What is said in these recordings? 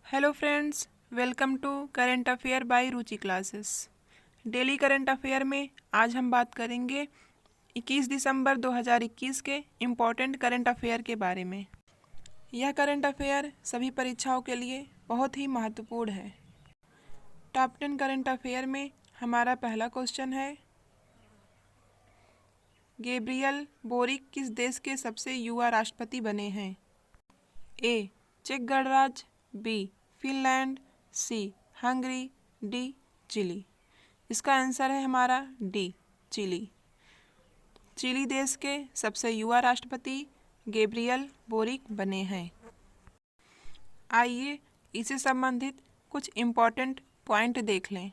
Hello friends, welcome to current affair by Ruchi classes. Daily current affair में आज हम बात करेंगे 21 दिसंबर 2021 के इम्पोर्टेंट करंट अफेयर के बारे में। यह करंट अफेयर सभी परीक्षाओं के लिए बहुत ही महत्वपूर्ण है। टॉप 10 करंट अफेयर में हमारा पहला क्वेश्चन है, गैब्रियल बोरिक किस देश के सबसे युवा राष्ट्रपति बने हैं? ए चेक गणराज्य, बी फिनलैंड, सी हंगरी, डी चिली। इसका आंसर है हमारा डी चिली। चिली देश के सबसे युवा राष्ट्रपति गैब्रियल बोरिक बने हैं। आइए इससे संबंधित कुछ इम्पोर्टेंट पॉइंट देख लें।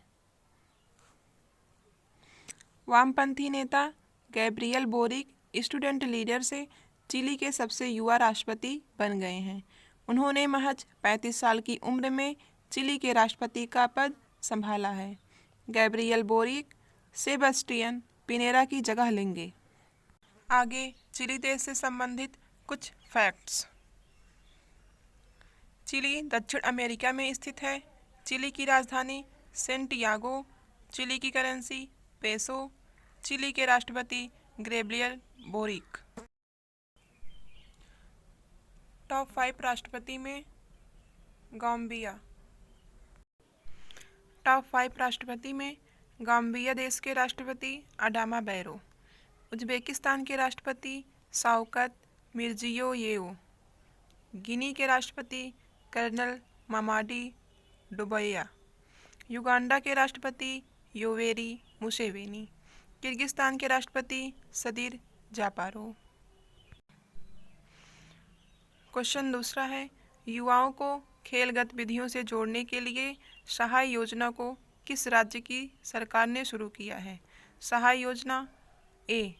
वामपंथी नेता गैब्रियल बोरिक स्टूडेंट लीडर से चिली के सबसे युवा राष्ट्रपति बन गए हैं। उन्होंने महज 35 साल की उम्र में चिली के राष्ट्रपति का पद संभाला है। गैब्रियल बोरिक सेबेस्टियन पिनेरा की जगह लेंगे। आगे चिली देश से संबंधित कुछ फैक्ट्स। चिली दक्षिण अमेरिका में स्थित है। चिली की राजधानी सेंटियागो। चिली की करेंसी पेसो। चिली के राष्ट्रपति गैब्रियल बोरिक। टॉप 5 राष्ट्रपति में गाम्बिया। टॉप 5 राष्ट्रपति में गाम्बिया देश के राष्ट्रपति अडामा बैरो। उज्बेकिस्तान के राष्ट्रपति शौकत मिर्जियोयेव। गिनी के राष्ट्रपति कर्नल मामाडी डुबैया। युगांडा के राष्ट्रपति योवेरी मुसेवेनी। किर्गिस्तान के राष्ट्रपति सदीर जापारोव। क्वेश्चन दूसरा है, युवाओं को खेल गतिविधियों से जोड़ने के लिए सहाय योजना को किस राज्य की सरकार ने शुरू किया है? सहाय योजना ए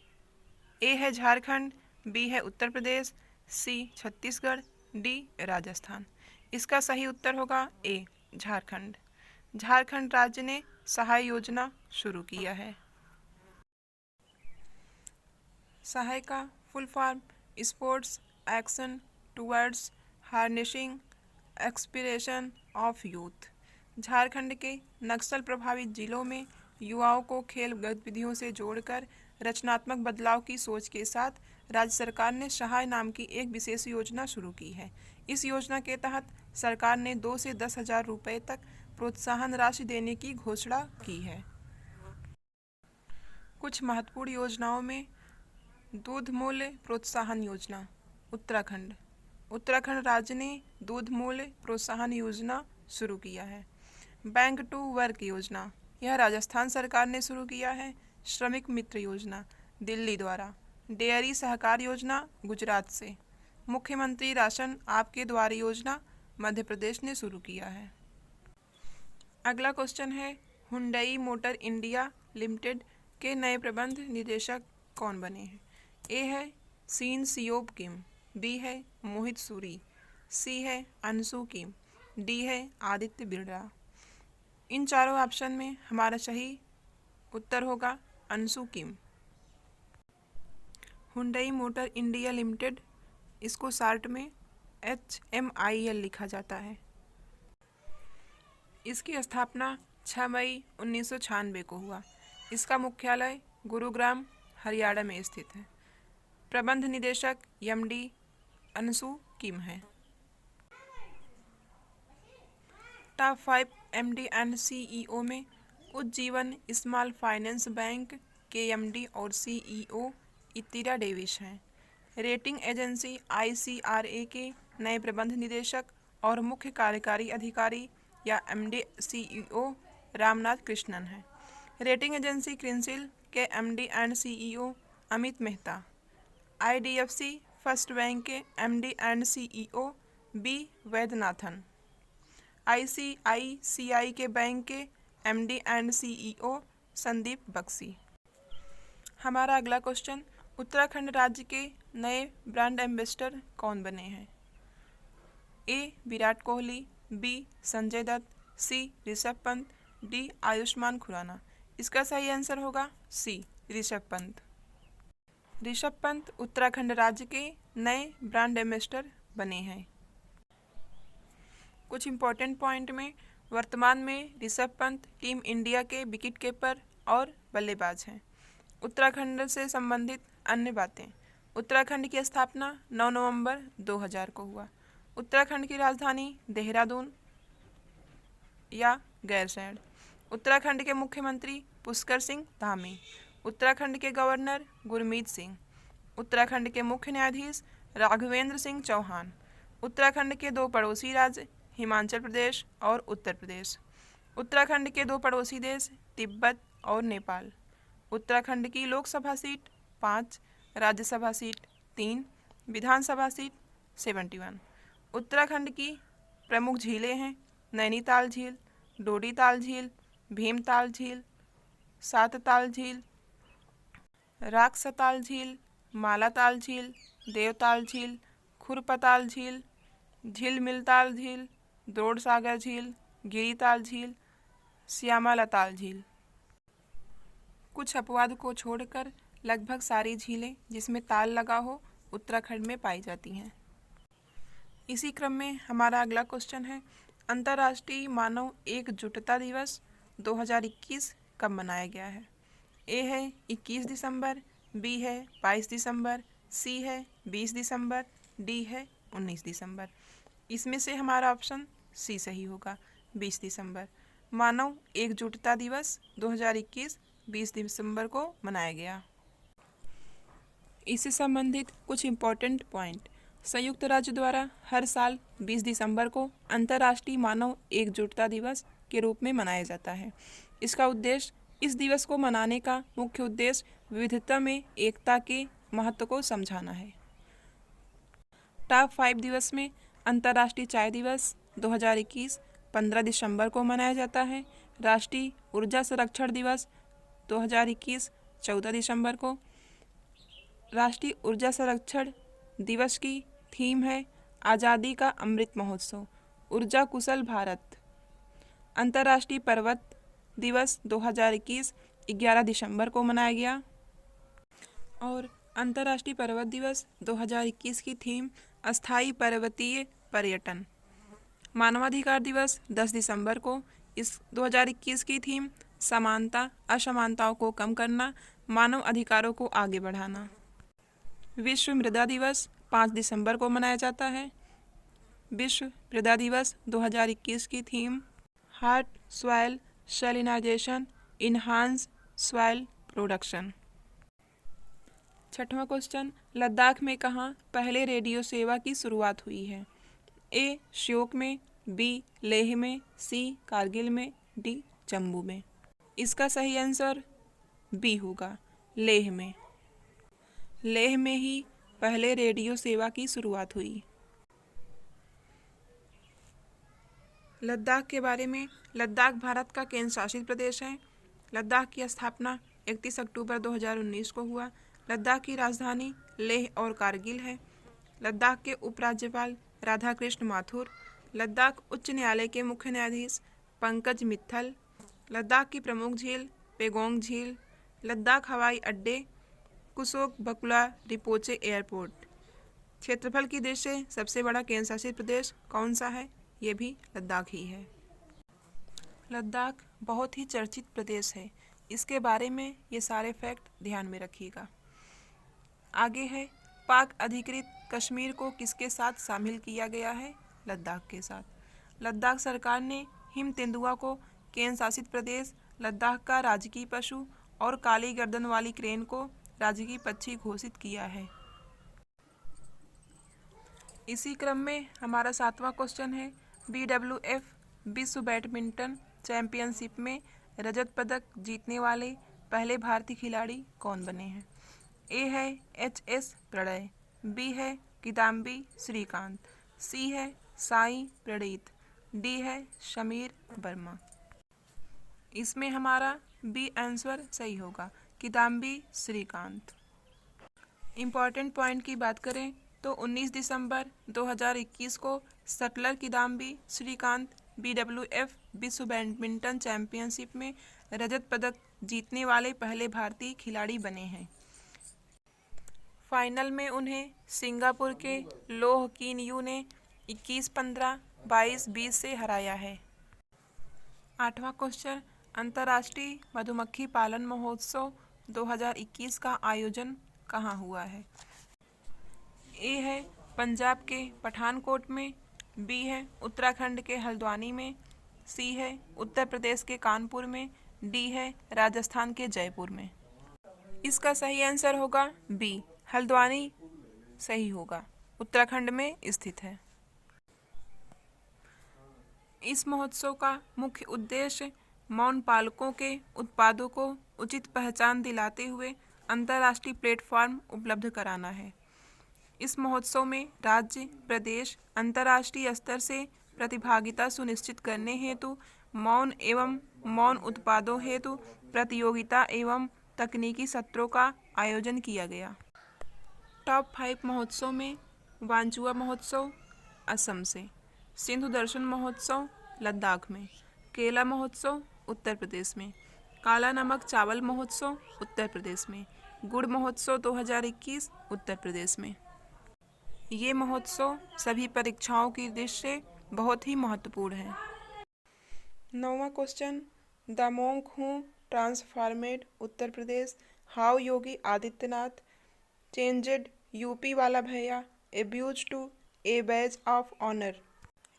है झारखंड, बी है उत्तर प्रदेश, सी छत्तीसगढ़, डी राजस्थान। इसका सही उत्तर होगा ए झारखंड। झारखंड राज्य ने सहाय योजना शुरू किया है। सहाय का full form sports action towards harnessing expiration of youth. Jharkhand के नक्सल प्रभावित जिलों में युवाओं को खेल गतिविधियों से जोड़कर रचनात्मक बदलाव की सोच के साथ राज्य सरकार ने सहाय नाम की एक विशेष योजना शुरू की है। इस योजना के तहत सरकार ने 2 से 10,000 रुपये तक प्रोत्साहन राशि देने की घोषणा की है। कुछ महत्वपूर्ण योजनाओं में दूध मूल्य प्रोत्साहन योजना उत्तराखंड। उत्तराखंड राज्य ने दूध मूल्य प्रोत्साहन योजना शुरू किया है। बैंक टू वर्क योजना, यह राजस्थान सरकार ने शुरू किया है। श्रमिक मित्र योजना दिल्ली द्वारा। डेयरी सहकार योजना गुजरात से। मुख्यमंत्री राशन आपके द्वार योजना मध्य प्रदेश ने शुरू किया है। अगला क्वेश्चन है, हुंडई मोटर इंडिया लिमिटेड के नए प्रबंध निदेशक कौन बने हैं? ए है सीन सियोब किम, बी है मोहित सूरी, सी है अंशु किम, डी है आदित्य बिरला। इन चारों ऑप्शन में हमारा सही उत्तर होगा अंशु किम। हुंडई मोटर इंडिया लिमिटेड, इसको शार्ट में HMIL लिखा जाता है। इसकी स्थापना 6 मई 1996 को हुआ। इसका मुख्यालय गुरुग्राम हरियाणा में स्थित है। प्रबंध निदेशक MD अंशु किम है। टॉप 5 MD एंड CEO में उज्जीवन स्मॉल फाइनेंस बैंक के MD और CEO इतिरा डेविस हैं। रेटिंग एजेंसी ICRA के नए प्रबंध निदेशक और मुख्य कार्यकारी अधिकारी या MD CEO रामनाथ कृष्णन हैं। रेटिंग एजेंसी क्रिसिल के MD and CEO Amit Mehta. IDFC first bank के MD and CEO B Vaidyanathan. ICICI के बैंक के MD and CEO Sandeep Bakshi. हमारा अगला क्वेश्चन, उत्तराखंड राज्य के नए ब्रांड एम्बेसडर कौन बने हैं? ए विराट कोहली, बी संजय दत्त, सी ऋषभ पंत, डी आयुष्मान खुराना। इसका सही आंसर होगा सी ऋषभ पंत। ऋषभ पंत उत्तराखंड राज्य के नए ब्रांड एम्बेसडर बने हैं। कुछ इम्पोर्टेंट पॉइंट में वर्तमान में ऋषभ पंत टीम इंडिया के विकेट कीपर और बल्लेबाज हैं। उत्तराखंड से संबंधित अन्य बातें। उत्तराखंड की स्थापना 9 नवंबर 2000 को हुआ। उत्तराखंड की राजधानी देहरादून या गैरसैंण। उत्तराखंड के मुख्यमंत्री पुष्कर सिंह धामी। उत्तराखंड के गवर्नर गुरमीत सिंह। उत्तराखंड के मुख्य न्यायाधीश राघवेंद्र सिंह चौहान। उत्तराखंड के दो पड़ोसी राज्य हिमाचल प्रदेश और उत्तर प्रदेश। उत्तराखंड के दो पड़ोसी देश तिब्बत और नेपाल। उत्तराखंड की लोकसभा सीट 5, राज्यसभा सीट 3, विधानसभा सीट 71। उत्तराखंड की प्रमुख झीलें हैं नैनीताल झील, डोडीताल झील, भीमताल झील, सातताल झील, राक्षताल झील, मालाताल झील, देवताल झील, खुरपताल झील, झिलमिलताल झील, दौड़सागर झील, गिरीताल झील, श्यामालाताल झील। कुछ अपवाद को छोड़कर लगभग सारी झीलें जिसमें ताल लगा हो उत्तराखंड में पाई जाती हैं। इसी क्रम में हमारा अगला क्वेश्चन है, अंतर्राष्ट्रीय मानव एकजुटता दिवस 2021 कब मनाया गया है? ए है 21 दिसंबर, बी है 22 दिसंबर, सी है 20 दिसंबर, डी है 19 दिसंबर। इसमें से हमारा ऑप्शन सी सही होगा, 20 दिसंबर। मानव एकजुटता दिवस 2021 20 दिसंबर को मनाया गया। इससे संबंधित कुछ इम्पोर्टेंट पॉइंट। संयुक्त राज्य द्वारा हर साल 20 दिसंबर को अंतर्राष्ट्रीय मानव एकजुटता दिवस के रूप में मनाया जाता है। इसका उद्देश्य, इस दिवस को मनाने का मुख्य उद्देश्य विविधता में एकता के महत्व को समझाना है। टॉप 5 दिवस में अंतर्राष्ट्रीय चाय दिवस 2021 15 दिसंबर को मनाया जाता है। राष्ट्रीय ऊर्जा संरक्षण दिवस 2021 14 दिसंबर को। राष्ट्रीय ऊर्जा संरक्षण दिवस की थीम है आज़ादी का अमृत महोत्सव, ऊर्जा कुशल भारत। अंतर्राष्ट्रीय पर्वत दिवस 2021 11 दिसंबर को मनाया गया। और अंतर्राष्ट्रीय पर्वत दिवस 2021 की थीम अस्थायी पर्वतीय पर्यटन। मानवाधिकार दिवस 10 दिसंबर को, इस 2021 की थीम समानता असमानताओं को कम करना, मानव अधिकारों को आगे बढ़ाना। विश्व मृदा दिवस 5 दिसंबर को मनाया जाता है। विश्व मृदा दिवस 2021 की theme halt soil salinization enhance soil production. छठवां क्वेश्चन, लद्दाख में कहाँ पहले रेडियो सेवा की शुरुआत हुई है? ए श्योक में, बी लेह में, सी कारगिल में, डी जम्मू में। इसका सही आंसर बी होगा, लेह में। लेह में ही पहले रेडियो सेवा की शुरुआत हुई। लद्दाख के बारे में, लद्दाख भारत का केंद्र शासित प्रदेश है। लद्दाख की स्थापना 31 अक्टूबर 2019 को हुआ। लद्दाख की राजधानी लेह और कारगिल है। लद्दाख के उपराज्यपाल राधाकृष्ण माथुर। लद्दाख उच्च न्यायालय के मुख्य न्यायाधीश पंकज मित्तल। लद्दाख की प्रमुख झील पेगोंग झील। लद्दाख हवाई अड्डे कुशोक बकुला रिपोचे एयरपोर्ट। क्षेत्रफल की दृष्टि से सबसे बड़ा केंद्र शासित प्रदेश कौन सा है? ये भी लद्दाख ही है। लद्दाख बहुत ही चर्चित प्रदेश है, इसके बारे में ये सारे फैक्ट ध्यान में रखिएगा। आगे है, पाक अधिकृत कश्मीर को किसके साथ शामिल किया गया है? लद्दाख के साथ। लद्दाख सरकार ने हिम तेंदुआ को केंद्र शासित प्रदेश लद्दाख का राजकीय पशु और काली गर्दन वाली क्रेन को राजकीय पक्षी घोषित किया है। इसी क्रम में हमारा 7वां क्वेश्चन है, BWF विश्व बैडमिंटन चैंपियनशिप में रजत पदक जीतने वाले पहले भारतीय खिलाड़ी कौन बने हैं? ए है HS प्रणय, बी है किदाम्बी श्रीकांत, सी है साई प्रणीत, डी है समीर वर्मा। इसमें हमारा बी आंसर सही होगा, किदाम्बी श्रीकांत। इम्पॉर्टेंट पॉइंट की बात करें तो 19 दिसंबर 2021 को शटलर किदाम्बी श्रीकांत BWF विश्व बैडमिंटन चैंपियनशिप में रजत पदक जीतने वाले पहले भारतीय खिलाड़ी बने हैं। फाइनल में उन्हें सिंगापुर के लोह कीन यू ने 21-15, 22-20 से हराया है। 8वां क्वेश्चन, अंतर्राष्ट्रीय मधुमक्खी पालन महोत्सव 2021 का आयोजन कहाँ हुआ है? ए है पंजाब के पठानकोट में, बी है उत्तराखंड के हल्द्वानी में, सी है उत्तर प्रदेश के कानपुर में, डी है राजस्थान के जयपुर में। इसका सही आंसर होगा बी, हल्द्वानी सही होगा, उत्तराखंड में स्थित है। इस महोत्सव का मुख्य उद्देश्य मौन पालकों के उत्पादों को उचित पहचान दिलाते हुए अंतर्राष्ट्रीय प्लेटफॉर्म उपलब्ध कराना है। इस महोत्सव में राज्य, प्रदेश, अंतर्राष्ट्रीय स्तर से प्रतिभागिता सुनिश्चित करने हेतु मौन एवं मौन उत्पादों हेतु प्रतियोगिता एवं तकनीकी सत्रों का आयोजन किया गया। टॉप 5 महोत्सव में वांचुआ महोत्सव असम से, सिंधु दर्शन महोत्सव लद्दाख में, केला महोत्सव उत्तर प्रदेश में, काला नमक चावल महोत्सव उत्तर प्रदेश में, गुड़ महोत्सव 2021 उत्तर प्रदेश में। ये महोत्सव सभी परीक्षाओं की दृष्टि से बहुत ही महत्वपूर्ण है। 9वां question, the monk who transformed Uttar Pradesh, how Yogi Adityanath changed UP वाला भैया abuse to a badge of honour.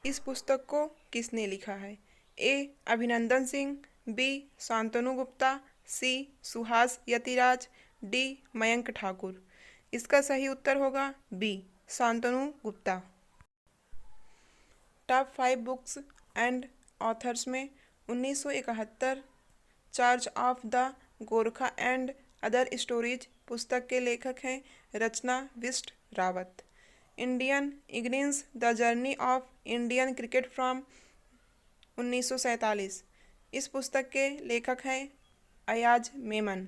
इस पुस्तक को किसने लिखा है? A Abhinandan Singh, B Shantanu Gupta, C Suhas Yatiraj, D Mayank Thakur. इसका सही उत्तर होगा B Shantanu Gupta. Top 5 books and authors में 1971 charge of the Gorkha and other stories पुस्तक के लेखक हैं रचना बिष्ट रावत। इंडियन इग्निस the journey of Indian cricket from 1947, इस पुस्तक के लेखक हैं Ayaz Memon.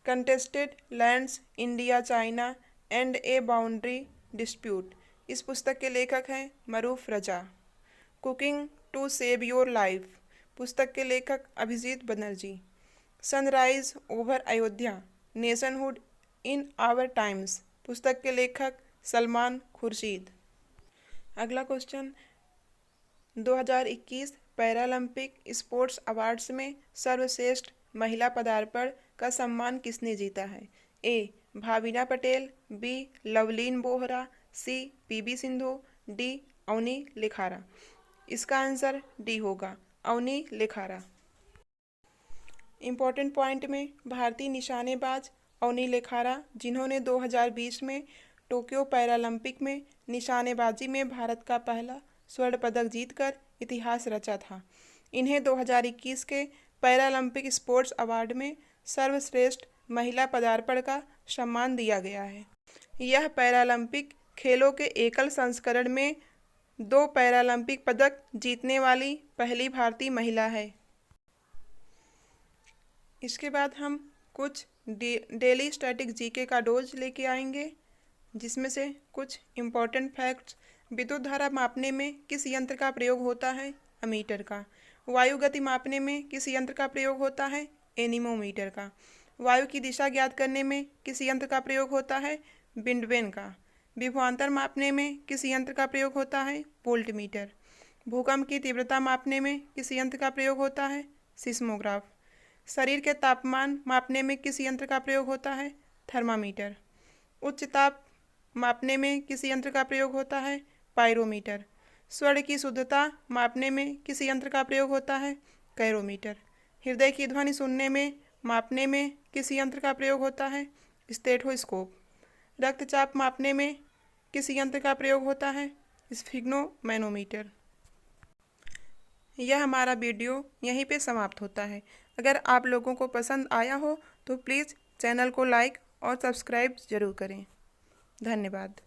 Contested lands India China and a boundary dispute, इस पुस्तक के लेखक हैं Maroof Raza. Cooking to save your life, पुस्तक के लेखक Abhijit Banerjee. Sunrise over Ayodhya, nationhood in our times, पुस्तक के लेखक सलमान खुर्शीद। अगला क्वेश्चन, 2021 पैरालंपिक स्पोर्ट्स अवार्ड्स में सर्वश्रेष्ठ महिला पदार्पण का सम्मान किसने जीता है? ए भाविना पटेल, बी लवलीन बोहरा, सी पीबी सिंधु, डी अवनी लेखारा। इसका आंसर डी होगा अवनी लेखारा। इम्पोर्टेंट पॉइंट में भारतीय निशानेबाज अवनी लेखारा, जिन्होंने 2020 में टोक्यो पैरालंपिक में निशानेबाजी में भारत का पहला स्वर्ण पदक जीतकर इतिहास रचा था। इन्हें 2021 के पैरालंपिक स्पोर्ट्स अवार्ड में सर्वश्रेष्ठ महिला पदार्पण का सम्मान दिया गया है। यह पैरालंपिक खेलों के एकल संस्करण में 2 पैरालंपिक पदक जीतने वाली पहली भारतीय महिला है। इसके बाद हम कुछ डेली स्टैटिक जीके का डोज लेके आएंगे, जिसमें से कुछ इम्पोर्टेंट फैक्ट्स। विद्युत धारा मापने में किस यंत्र का प्रयोग होता है? अमीटर का। वायु गति मापने में किस यंत्र का प्रयोग होता है? एनीमोमीटर का। वायु की दिशा ज्ञात करने में किस यंत्र का प्रयोग होता है? बिंडवेन का। विभवांतर मापने में किस यंत्र का प्रयोग होता है? वोल्टमीटर। भूकंप की तीव्रता मापने में किस यंत्र का प्रयोग होता है? सिस्मोग्राफ। शरीर के तापमान मापने में किस यंत्र का प्रयोग होता है? थर्मामीटर। उच्च ताप मापने में किस यंत्र का प्रयोग होता है? पायरोमीटर। स्वर की शुद्धता मापने में किस यंत्र का प्रयोग होता है? कैरोमीटर। हृदय की ध्वनि सुनने में मापने में किस यंत्र का प्रयोग होता है? स्टेथोस्कोप। रक्तचाप मापने में किस यंत्र का प्रयोग होता है? स्फिग्नोमैनोमीटर। यह हमारा वीडियो यहीं पे समाप्त होता है। अगर आप लोगों को पसंद आया हो तो प्लीज़ चैनल को लाइक और सब्सक्राइब ज़रूर करें। धन्यवाद।